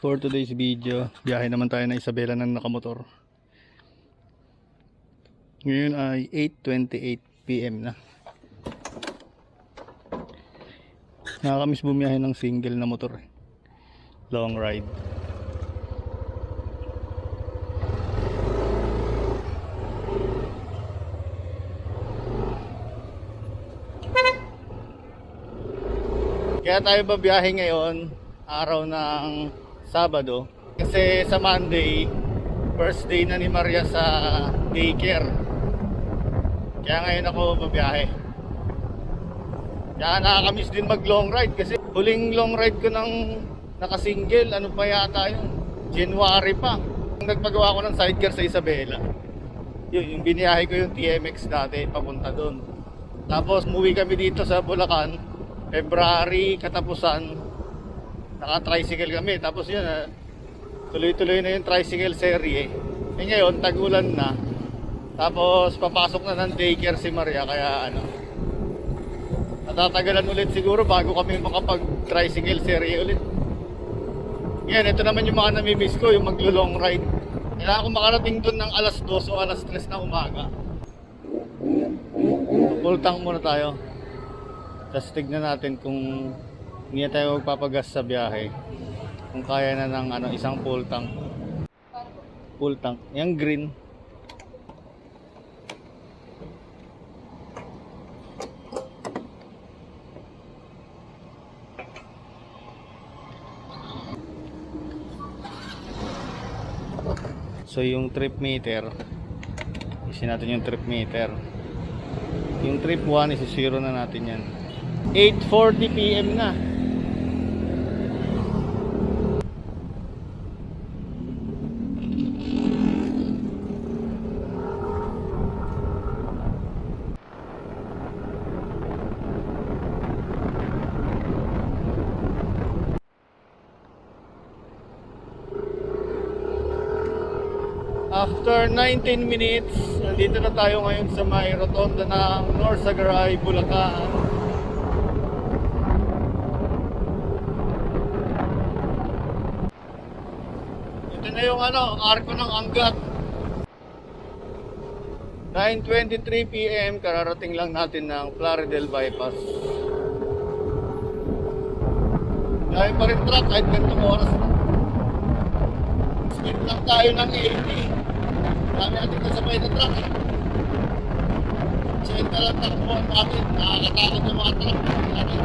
For today's video, biyahe naman tayo na Isabela ng nakamotor. Ngayon ay 8:28 PM na. Nakakamiss bumiyahe ng single na motor. Long ride. Kaya tayo babiyahe ngayon, araw ng Sabado, kasi sa Monday first day na ni Maria sa daycare, kaya ngayon ako babiyahe. Kaya nakakamiss din mag long ride, kasi huling long ride ko ng nakasingle, ano pa yata yun, January pa, nagpagawa ko ng sidecar sa Isabela. Yung biniyahe ko yung TMX dati papunta doon, tapos umuwi kami dito sa Bulacan February katapusan. Naka-tricycle kami, tapos yun tuloy-tuloy na yung tricycle serie. Ngayon tag-ulan na, tapos papasok na ng daycare si Maria, kaya natatagalan ulit siguro bago kami makapag-tricycle serie ulit. Ngayon ito naman yung mga namimiss ko, yung maglo-long ride. Kailangan ko makarating doon ng alas 2 o alas 3 na umaga. Full tank muna tayo, tapos tignan natin kung hindi na tayo magpapagas sa biyahe, kung kaya na ng isang full tank. Full tank, yung green. So yung trip meter, isin natin yung trip meter. Yung trip 1 isi-zero na natin yan. 8:40 PM na. After 19 minutes, nandito na tayo ngayon sa may rotonda ng Norsagaray, Bulacan. Ito na yung arko ng Angat. 9:23 PM, kararating lang natin ng Plaridel Bypass. Dahil pa rin truck kahit ganitong oras na. Speed lang tayo ng 80. Dami natin kasabay na truck. Senta lang takbuhan natin. Nakakatakot yung mga truck natin.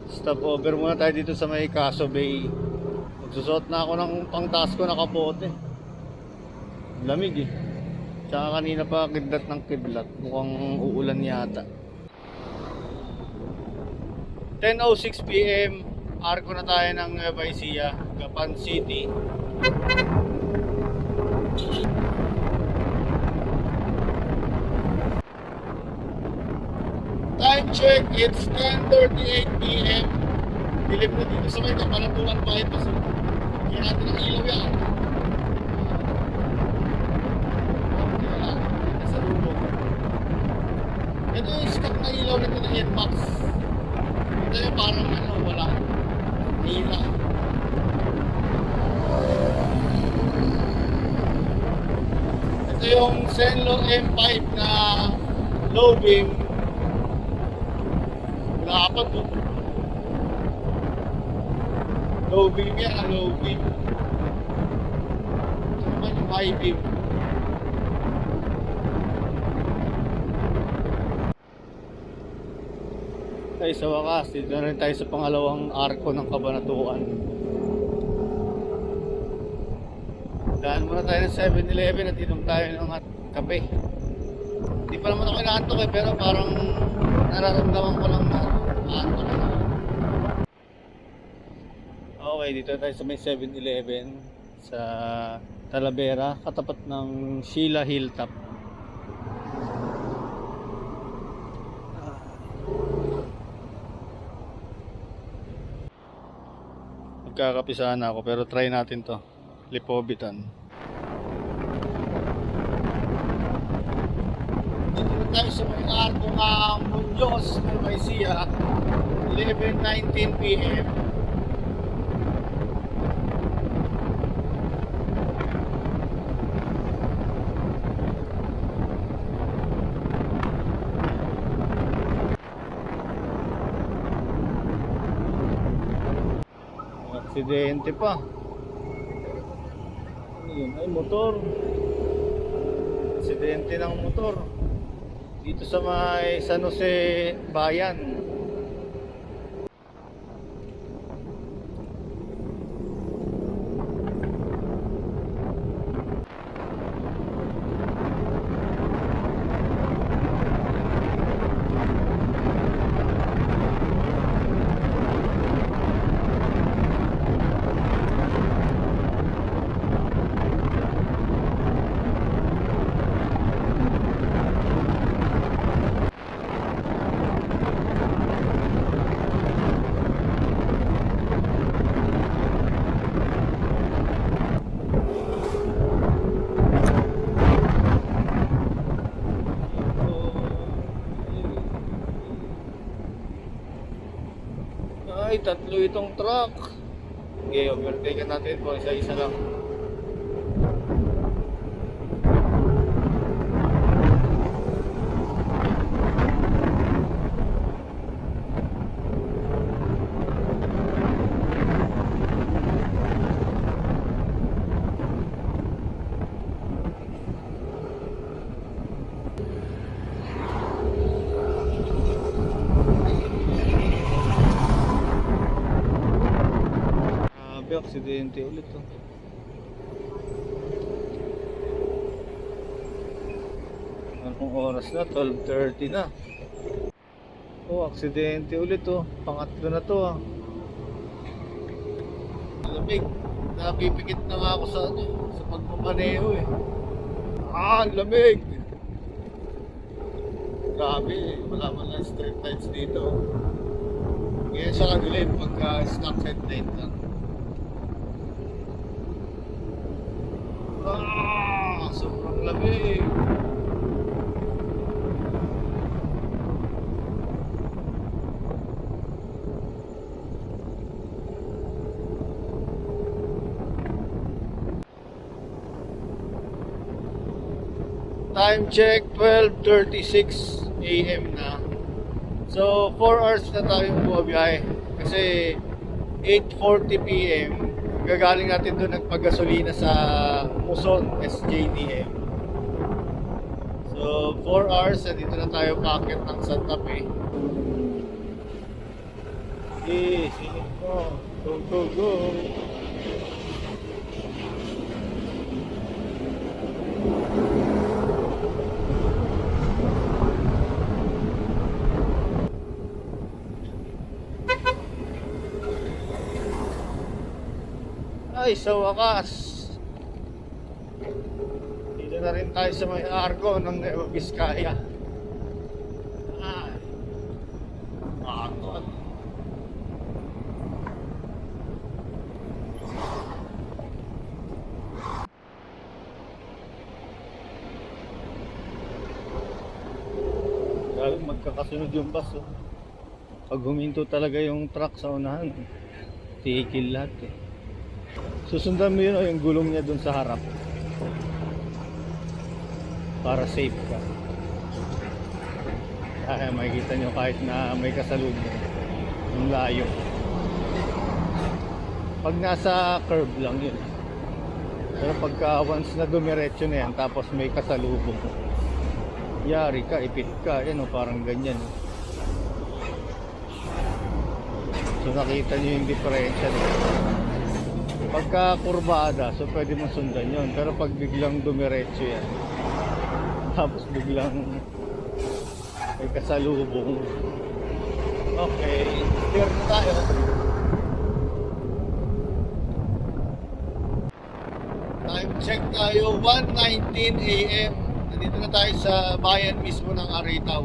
Stop over muna tayo dito sa may Caso Bay. Magsusot na ako ng pangtaas ko na kapote. Lamig eh. Tsaka kanina pa kidlat ng kidlat. Mukhang uulan yata. 10:06 PM, arko na tayo ng Nueva Ecija, Gapan City. Time check, it's 10:38 PM. Dilim na dito sa may Kapanatuan Bypass. Kaya natin ang ilaw yan. Kaya, nasa lubog. Ito yung stock na ilaw nito na NMAX. Ito yung parang wala. Hila. Ito yung Zenlo M5 na low beam. Wala pa to. Low beam yan, low beam. Ito naman yung high beam. Tayo sa wakas, dito na rin tayo sa pangalawang arko ng Kabanatuan. Daan muna tayo ng 7-Eleven at inom tayo ng kape. Hindi pa naman ako inaantok pero parang nararamdaman ko lang na aantok na. Okay, dito tayo sa may 7-Eleven sa Talavera, katapat ng Sheila Hilltop. Magkakapisahan ako pero try natin to. Lipobitan. Dito tayo sa may arko ng Muñoz, Nueva Ecija, 11:19 PM. Aksidente pa. Ano yun? Ay, motor. Aksidente ng motor. Dito sa may San Jose Bayan. Ay, tatlo itong truck. Okay, overtake natin po isa-isa lang. Aksidente ulit to. Anong oras na? 12:30 na. Oh, aksidente ulit to. Pangatlo na to ah. Lamig. Napipikit na nga ako sa ano, sa pagmamaneho eh. Lamig. Grabe, wala man lang street lights dito. Ngayon sa kanila pagka stock headlight lang. Sobrang lamig. Time check 12:36 AM na. So 4 hours na tayong bumabiyahe kasi 8:40 PM gagaling natin doon nagpagasolina sa Muson, SJDM. So 4 hours na dito na tayo packet ng Santa Fe. Sinip mo. Go, go, go. Ay, sa wakas dito na rin tayo sa may Argo ng Nueva Vizcaya. Makakot. Galing magkakasunod yung bus oh. Pag huminto talaga yung truck sa unahan, tigil lahat eh. Susundan mo yun o yung gulong niya dun sa harap para safe ka. Ay, makikita nyo kahit na may kasalubong yung layo. Pag nasa curve lang yun. Pero pagka once na dumiretso na yan tapos may kasalubong, yari ka, ipit ka, yan o parang ganyan. So nakita nyo yung diferensya dito. Pagka kurbada, so pwede mo sundan yun. Pero pag biglang dumiretso yan, tapos biglang may kasalubong, okay, clear na tayo. Time check tayo, 1:19 AM. Nandito na tayo sa bayan mismo ng Aritaw.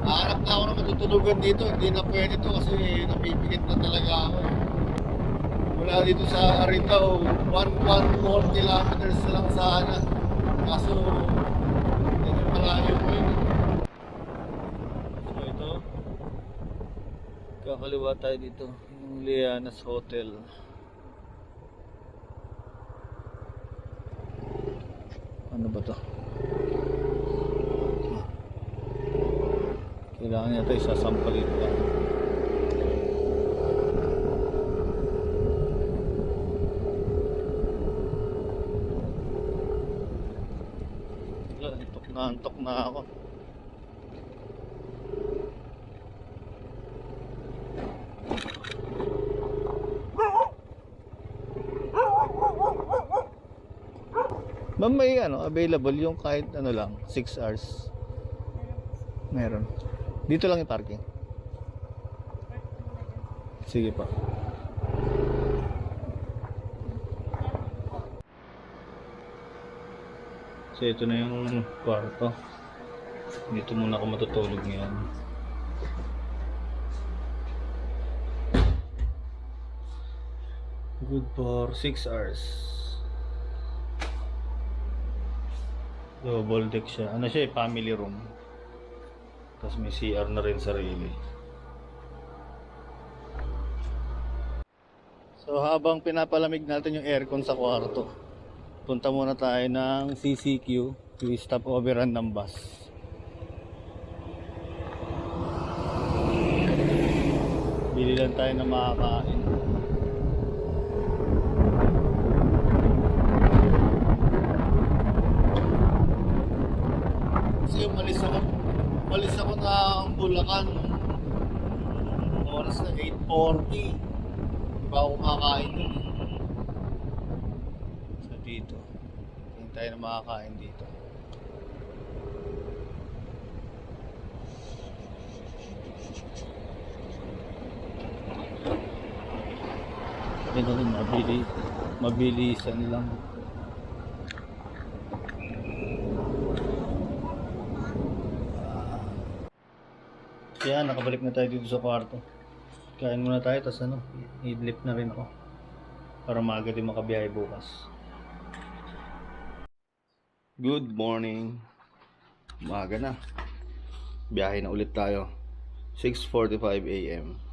Hanap na ako na matutulugan dito. Hindi na pwede to kasi napipikit na talaga ako. Mula dito sa Aritaw, 114 kilometers na lang sana. Kaso, hindi malayo po yun. So ito, kakaliwa tayo dito, yung Lianas Hotel. Ano ba to? Kailangan niya tayo sasampalin lang. Naantok na ako. Ma'am, may available yung kahit ano lang, 6 hours. Meron. Dito lang yung parking. Sige pa. So ito na yung kwarto. Dito muna ako matutulog ngayon. Good for 6 hours. Double deck siya. Ano siya, family room. Tapos may CR na rin sarili. So habang pinapalamig natin yung aircon sa kwarto, punta muna tayo ng CCQ, yung stopoveran ng bus. Bili lang tayo ng makakain. Kasi umalis ako ng Bulacan oras na 8:40. Di ba ako kumakain dun? So dito tingin tayo na makakain dito. Ito rin, mabilisan lang. Kaya nakabalik na tayo dito sa kwarto. Kain muna tayo, tapos i-lift na rin ako para maaga din makabiyahe bukas. Good morning. Maaga na. Biyahe na ulit tayo. 6:45 AM.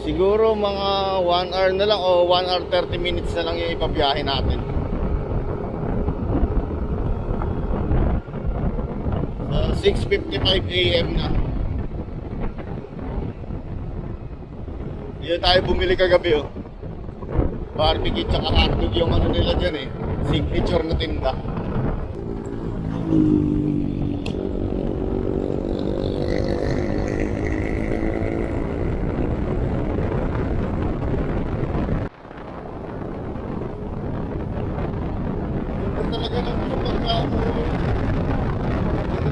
Siguro mga 1 hour na lang o 1 hour 30 minutes na lang yung ipabiyahe natin. 6:55 AM na. Dito tayo bumili kagabi barbecue tsaka hotdog yung nila dyan signature na tinda.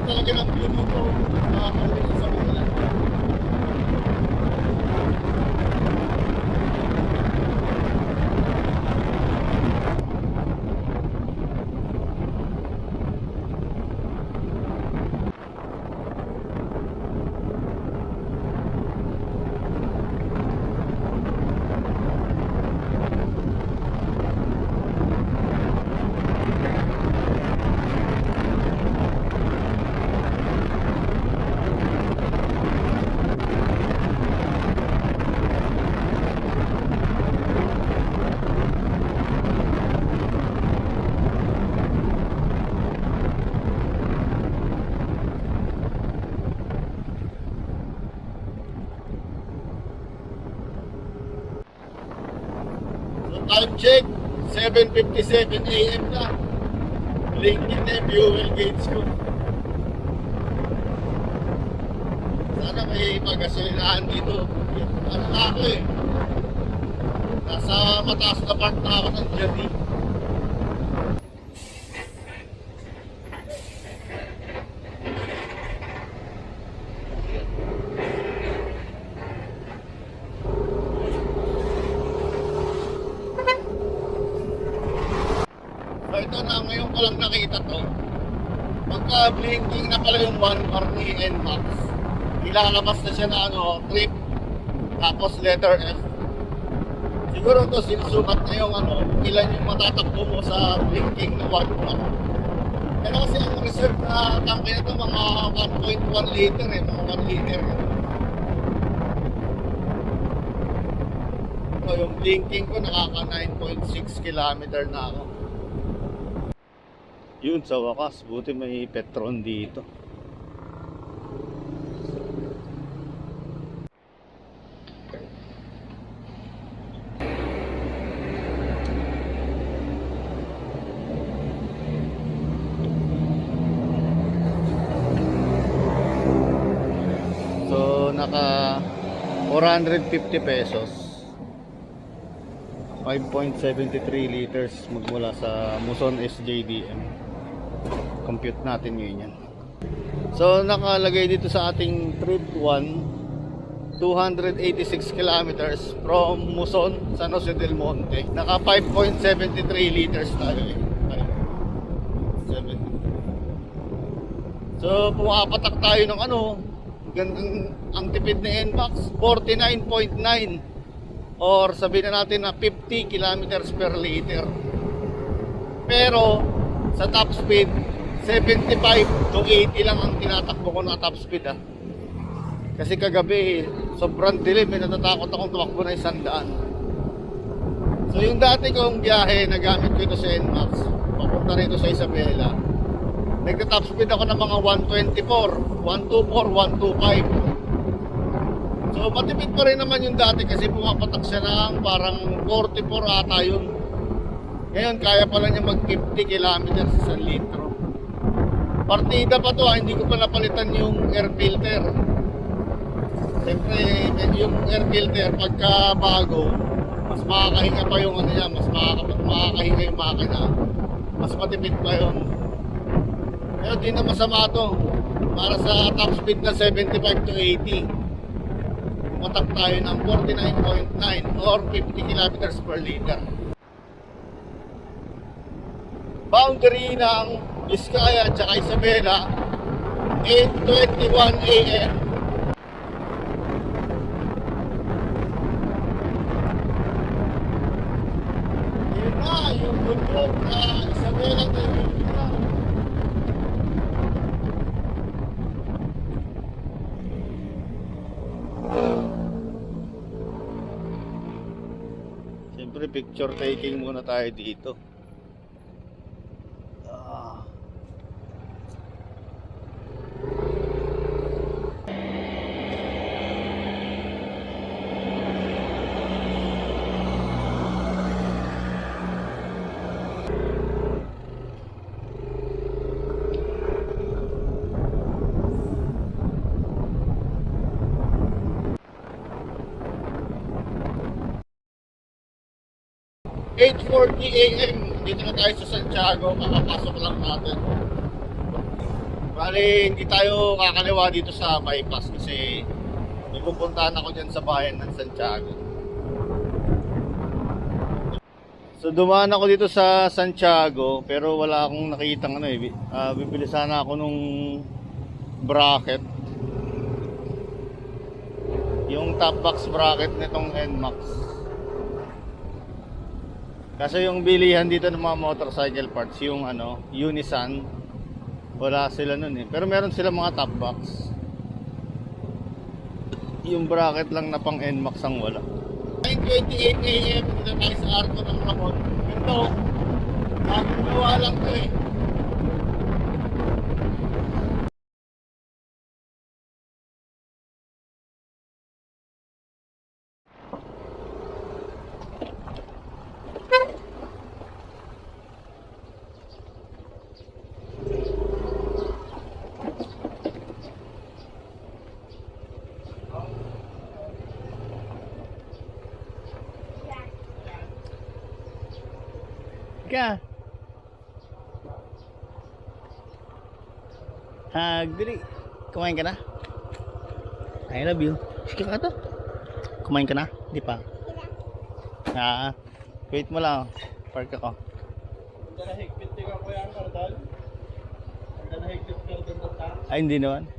Talaga ng view mo nakakalimutan sa kanila. Time check, 7:57 AM na. Blinking na yung fuel gauge ko. Sana may magasolinahan dito. Ano na ako nasa mataas na part na ako ng journey. So ito na, ngayon ko lang nakita to. Pagka blinking na pala yung 1 or 3 NMAX, ilalabas na siya na trip, tapos letter F. Siguro to sinusukat na yung ilan yung matatakbo mo sa blinking na 1 or. Pero kasi ang reserve na tanke na to mga 1.1 liter mga 1 liter. ko, yung blinking ko nakaka 9.6 kilometer na ako. Yun, sa wakas, buti may Petron dito. So, naka 450 pesos. 5.73 liters magmula sa Muson SJDM. Compute natin ngayon yan. So, nakalagay dito sa ating trip 1, 286 kilometers from Muson, San Jose del Monte. Naka 5.73 liters tayo eh. 5.73. So, pumapatak tayo ng ano, gandang ang tipid na NMAX, 49.9 or sabihin na natin na 50 kilometers per liter. Pero sa top speed 75 to 80 lang ang tinatakbo ko na top speed kasi kagabi sobrang dilim, natatakot akong tumakbo na 100. So yung dati kong biyahe nagamit ko ito sa NMAX papunta rito sa Isabela, nagta-top speed ako ng mga 124, 125. So matipid pa rin naman yung dati kasi pumapatak siya ng parang 44 ata yun. Ngayon kaya pala niya mag 50 kilometers sa 1 litro. Partida pa to hindi ko pa napalitan yung air filter. Siyempre yung air filter pagka bago, mas makakahinga pa yung ano niya, mas makakahinga yung makina. Mas matipid pa yun. Pero di na masama to. Para sa top speed na 75 to 80. Matak tayo ng 49.9 or 50 kilometers per liter. Boundary ng Vizcaya at saka Isabela, 8:21 AM. Yun na, yung bundok na Isabela tayo. Siyempre picture taking muna tayo dito. ...8:40 AM, dito na tayo sa Santiago, kakapasok lang natin. Bali, hindi tayo kakaliwa dito sa bypass kasi may pupuntahan ako dyan sa bayan ng Santiago. So dumaan ako dito sa Santiago pero wala akong nakitang ano eh. Bibili sana ako nung bracket. Yung top box bracket nitong NMAX. Kasi yung bilihan dito ng mga motorcycle parts, yung ano, Unisan, wala sila nun eh. Pero meron sila mga top box. Yung bracket lang na pang NMAX ang wala. 9:28 AM, dito tayo sa Arco ng Ramon. Ito, gawa lang to eh. Ka. Hagri. Kumain ka na? I love you. Sige ka to. Kumain ka na? Di pa? Wait mo lang. Park ako. Ay, hindi naman.